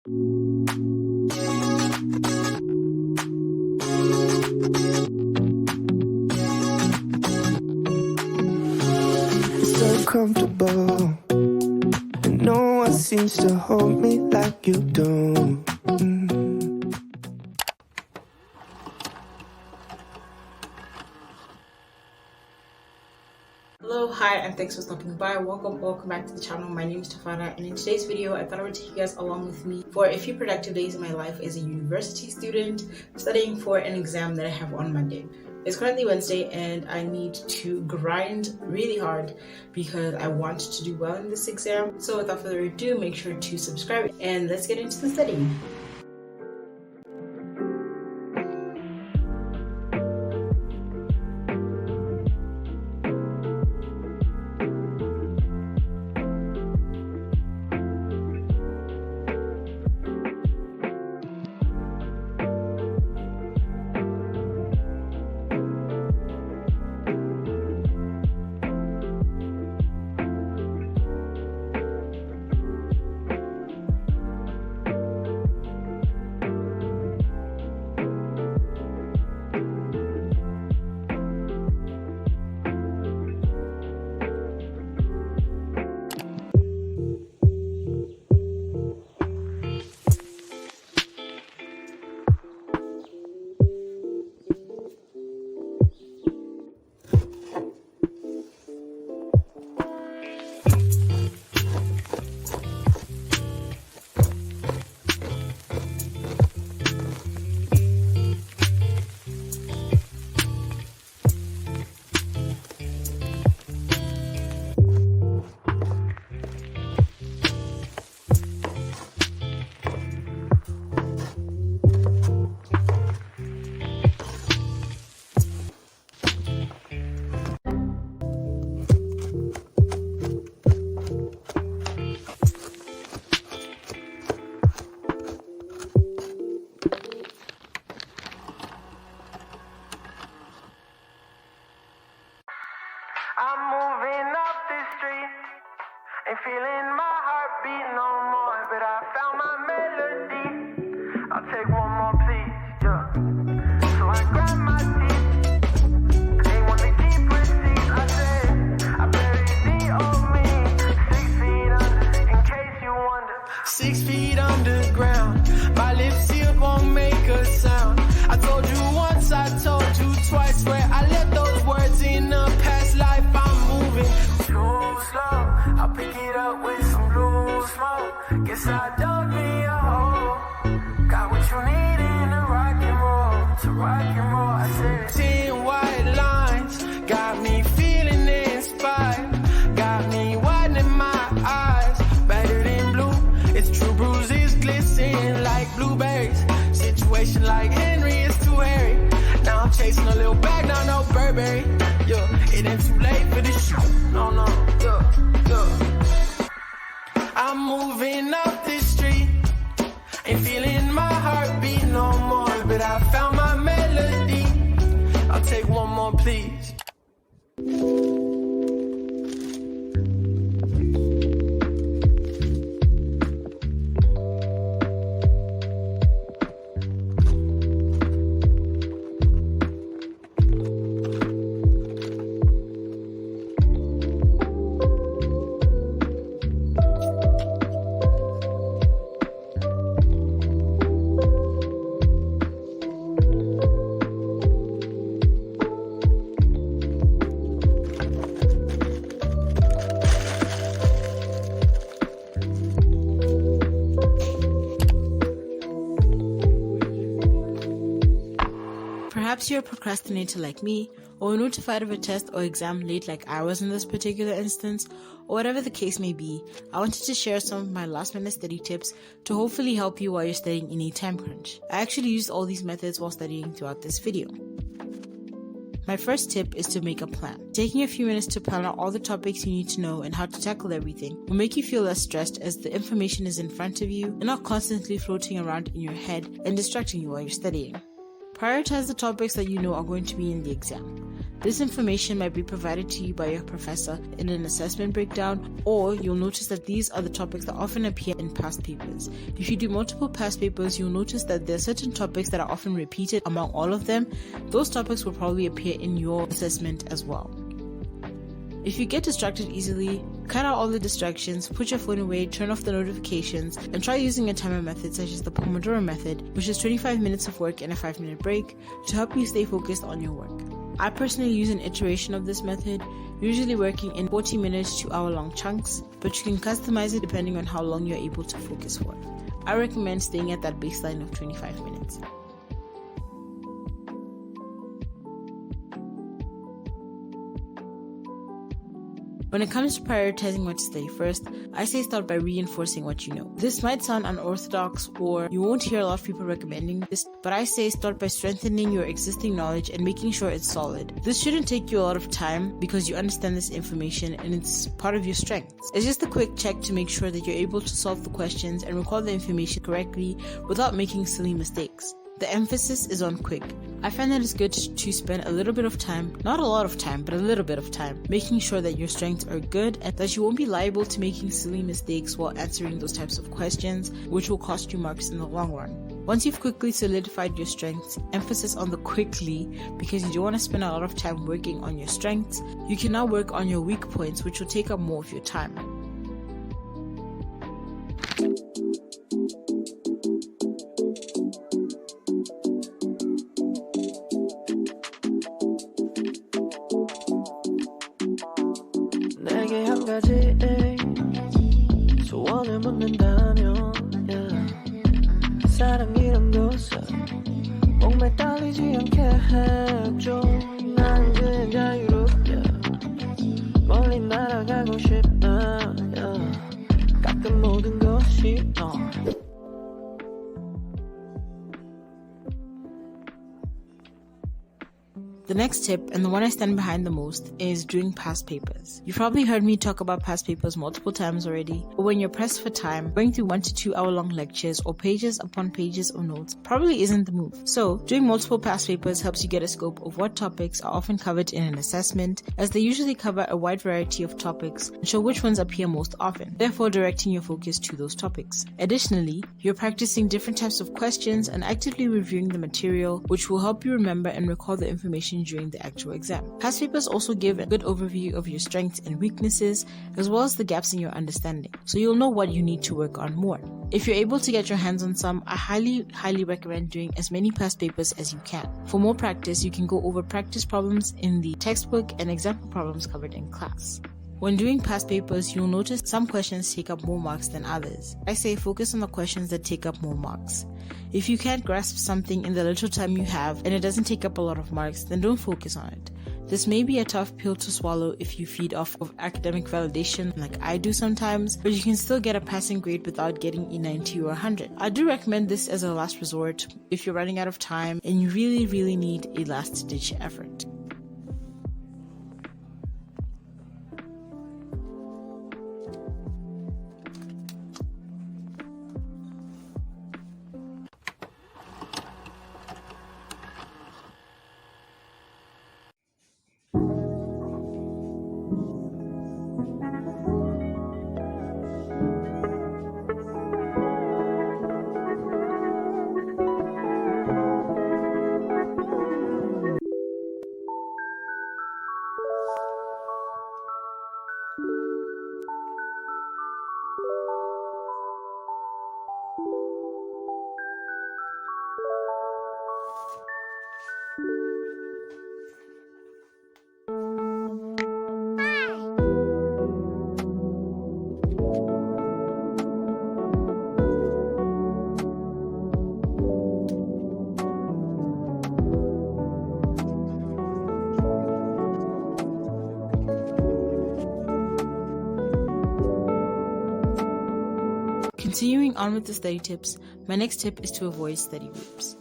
It's so comfortable, and no one seems to hold me like you do. Hello, hi, and thanks for stopping by. Welcome back to the channel. My name is Tafara, and in today's video I thought I would take you guys along with me for a few productive days in my life as a university student studying for an exam that I have on Monday. It's currently Wednesday and I need to grind really hard because I want to do well in this exam. So without further ado, make sure to subscribe and let's get into the studying. I'm moving up the street, ain't feeling my heartbeat no more, but I found my melody. I'll take one more, please, yeah. So I grab my teeth, ain't want to keep receipts. I said, I buried the old me, 6 feet under, in case you wonder. 6 feet underground, my lips here won't make a sound. I told you once, I told you twice, where I left those words in the past life. I'm moving too slow, I'll pick it up with some blue smoke. Guess I dug me a hole, got what you need in the rock and roll. To rock and roll, I said 10 white lines, got me feeling inspired, got me widening my eyes, better than blue. It's true, bruises glisten like blueberries, situation like Henry is too hairy. Now I'm chasing a little bag, now no Burberry. Yeah, it ain't too late for this shit. No, yeah. I'm moving up this street, ain't feeling my heartbeat no more, but I found my melody. I'll take one more, please. Perhaps you're a procrastinator like me, or notified of a test or exam late like I was in this particular instance, or whatever the case may be. I wanted to share some of my last minute study tips to hopefully help you while you're studying in a time crunch. I actually used all these methods while studying throughout this video. My first tip is to make a plan. Taking a few minutes to plan out all the topics you need to know and how to tackle everything will make you feel less stressed as the information is in front of you and not constantly floating around in your head and distracting you while you're studying. Prioritize the topics that you know are going to be in the exam. This information might be provided to you by your professor in an assessment breakdown, or you'll notice that these are the topics that often appear in past papers. If you do multiple past papers, you'll notice that there are certain topics that are often repeated among all of them. Those topics will probably appear in your assessment as well. If you get distracted easily, cut out all the distractions, put your phone away, turn off the notifications, and try using a timer method such as the Pomodoro method, which is 25 minutes of work and a 5-minute break, to help you stay focused on your work. I personally use an iteration of this method, usually working in 40 minutes to hour-long chunks, but you can customize it depending on how long you're able to focus for. I recommend staying at that baseline of 25 minutes. When it comes to prioritizing what to study first, I say start by reinforcing what you know. This might sound unorthodox, or you won't hear a lot of people recommending this, but I say start by strengthening your existing knowledge and making sure it's solid. This shouldn't take you a lot of time because you understand this information and it's part of your strengths. It's just a quick check to make sure that you're able to solve the questions and recall the information correctly without making silly mistakes. The emphasis is on quick. I find that it's good to spend a little bit of time, not a lot of time, but a little bit of time, making sure that your strengths are good and that you won't be liable to making silly mistakes while answering those types of questions, which will cost you marks in the long run. Once you've quickly solidified your strengths, emphasis on the quickly, because you don't want to spend a lot of time working on your strengths, you can now work on your weak points, which will take up more of your time. 내게 한 가지 소원을 묻는다면 사랑이란 것을 목매 딸리지 않게 해줘. 난 그냥 자유롭게 멀리 날아가고 싶다. 가끔 모든 것이 The next tip, and the one I stand behind the most, is doing past papers. You've probably heard me talk about past papers multiple times already, but when you're pressed for time, going through 1 to 2 hour-long lectures or pages upon pages of notes probably isn't the move. So, doing multiple past papers helps you get a scope of what topics are often covered in an assessment, as they usually cover a wide variety of topics and show which ones appear most often, therefore directing your focus to those topics. Additionally, you're practicing different types of questions and actively reviewing the material, which will help you remember and recall the information during the actual exam. Past papers also give a good overview of your strengths and weaknesses, as well as the gaps in your understanding, so you'll know what you need to work on more. If you're able to get your hands on some, I highly recommend doing as many past papers as you can. For more practice, you can go over practice problems in the textbook and example problems covered in class. When doing past papers, you'll notice some questions take up more marks than others. I say focus on the questions that take up more marks. If you can't grasp something in the little time you have and it doesn't take up a lot of marks, then don't focus on it. This may be a tough pill to swallow if you feed off of academic validation like I do sometimes, but you can still get a passing grade without getting a 90 or 100. I do recommend this as a last resort if you're running out of time and you really need a last-ditch effort. Continuing on with the study tips, my next tip is to avoid study groups.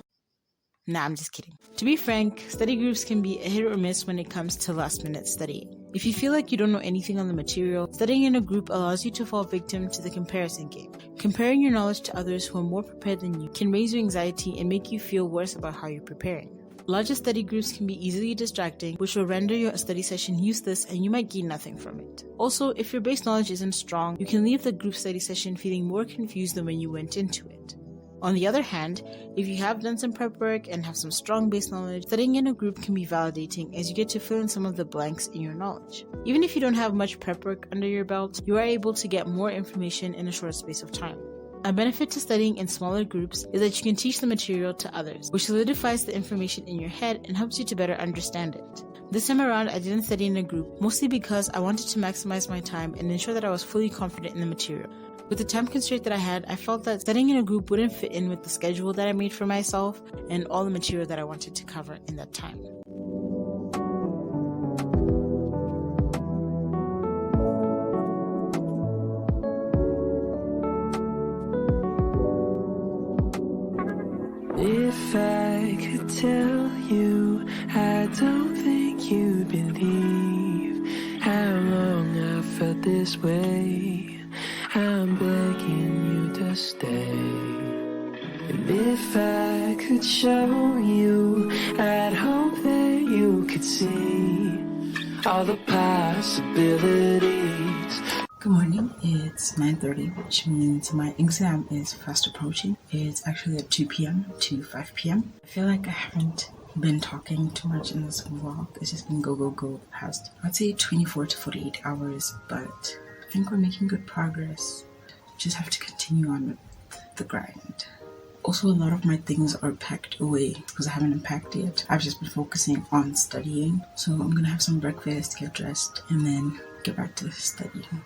Nah, I'm just kidding. To be frank, study groups can be a hit or miss when it comes to last-minute studying. If you feel like you don't know anything on the material, studying in a group allows you to fall victim to the comparison game. Comparing your knowledge to others who are more prepared than you can raise your anxiety and make you feel worse about how you're preparing. Larger study groups can be easily distracting, which will render your study session useless and you might gain nothing from it. Also, if your base knowledge isn't strong, you can leave the group study session feeling more confused than when you went into it. On the other hand, if you have done some prep work and have some strong base knowledge, studying in a group can be validating as you get to fill in some of the blanks in your knowledge. Even if you don't have much prep work under your belt, you are able to get more information in a short space of time. A benefit to studying in smaller groups is that you can teach the material to others, which solidifies the information in your head and helps you to better understand it. This time around, I didn't study in a group, mostly because I wanted to maximize my time and ensure that I was fully confident in the material. With the time constraint that I had, I felt that studying in a group wouldn't fit in with the schedule that I made for myself and all the material that I wanted to cover in that time. If I could tell you, I don't think you'd believe how long I've felt this way. I'm begging you to stay. And if I could show you, I'd hope that you could see all the possibilities. Good morning, it's 9:30, which means my exam is fast approaching. It's actually at 2 p.m. to 5 p.m. I feel like I haven't been talking too much in this vlog. It's just been go the past, I'd say 24 to 48 hours, but I think we're making good progress. Just have to continue on with the grind. Also, a lot of my things are packed away because I haven't unpacked yet. I've just been focusing on studying. So I'm gonna have some breakfast, get dressed, and then get back to studying.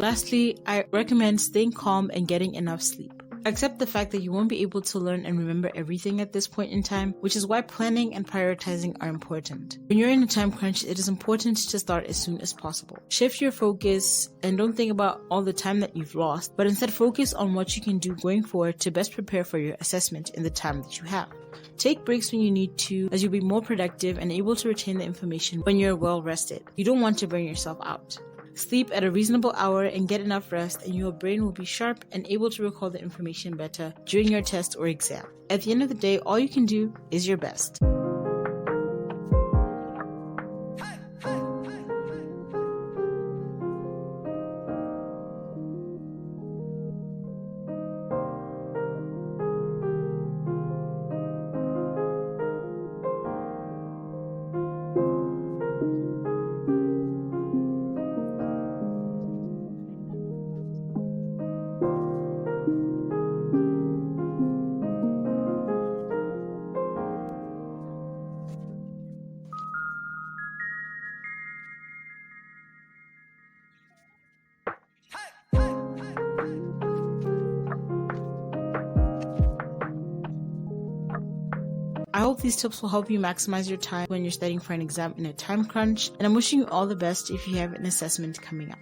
Lastly, I recommend staying calm and getting enough sleep. Accept the fact that you won't be able to learn and remember everything at this point in time, which is why planning and prioritizing are important. When you're in a time crunch, it is important to start as soon as possible. Shift your focus and don't think about all the time that you've lost, but instead focus on what you can do going forward to best prepare for your assessment in the time that you have. Take breaks when you need to, as you'll be more productive and able to retain the information when you're well rested. You don't want to burn yourself out. Sleep at a reasonable hour and get enough rest, and your brain will be sharp and able to recall the information better during your test or exam. At the end of the day, all you can do is your best. I hope these tips will help you maximize your time when you're studying for an exam in a time crunch, and I'm wishing you all the best if you have an assessment coming up.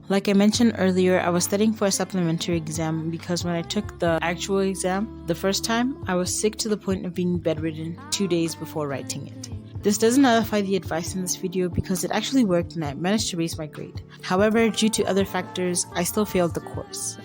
Like I mentioned earlier, I was studying for a supplementary exam because when I took the actual exam the first time, I was sick to the point of being bedridden 2 days before writing it. This doesn't nullify the advice in this video because it actually worked and I managed to raise my grade. However, due to other factors, I still failed the course.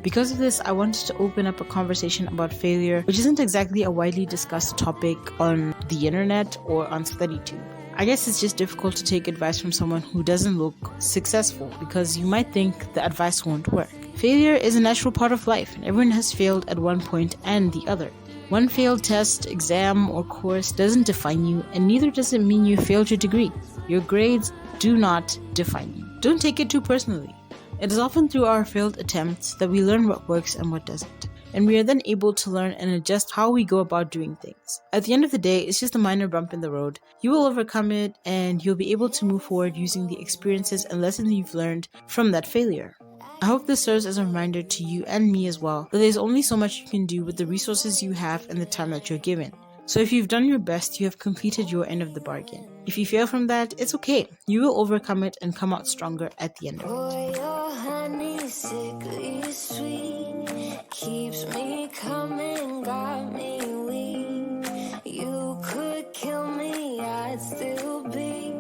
Because of this, I wanted to open up a conversation about failure, which isn't exactly a widely discussed topic on the internet or on StudyTube. I guess it's just difficult to take advice from someone who doesn't look successful because you might think the advice won't work. Failure is a natural part of life and everyone has failed at one point and the other. One failed test, exam, or course doesn't define you, and neither does it mean you failed your degree. Your grades do not define you. Don't take it too personally. It is often through our failed attempts that we learn what works and what doesn't, and we are then able to learn and adjust how we go about doing things. At the end of the day, it's just a minor bump in the road. You will overcome it, and you'll be able to move forward using the experiences and lessons you've learned from that failure. I hope this serves as a reminder to you and me as well that there's only so much you can do with the resources you have and the time that you're given. So if you've done your best, you have completed your end of the bargain. If you fail from that, it's okay. You will overcome it and come out stronger at the end of it. Boy, your honey sickly sweet keeps me coming, got me weak. You could kill me, I'd still be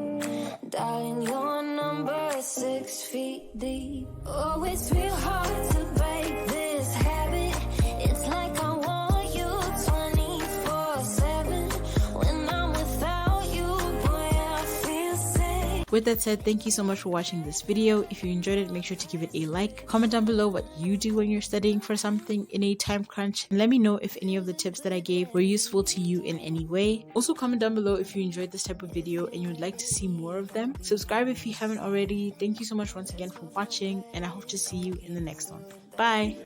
dying. Your number 6 feet deep. Oh, it's real hard to break this habit. It's like I want you 24/7. When I'm without you, boy, I feel sick. With that said, thank you so much for watching this video. If you enjoyed it, make sure to give it a like. Comment down below what you do when you're studying for something in a time crunch. And let me know if any of the tips that I gave were useful to you in any way. Also comment down below if you enjoyed this type of video and you would like to see more of them. Subscribe if you haven't already. Thank you so much once again for watching, and I hope to see you in the next one. Bye!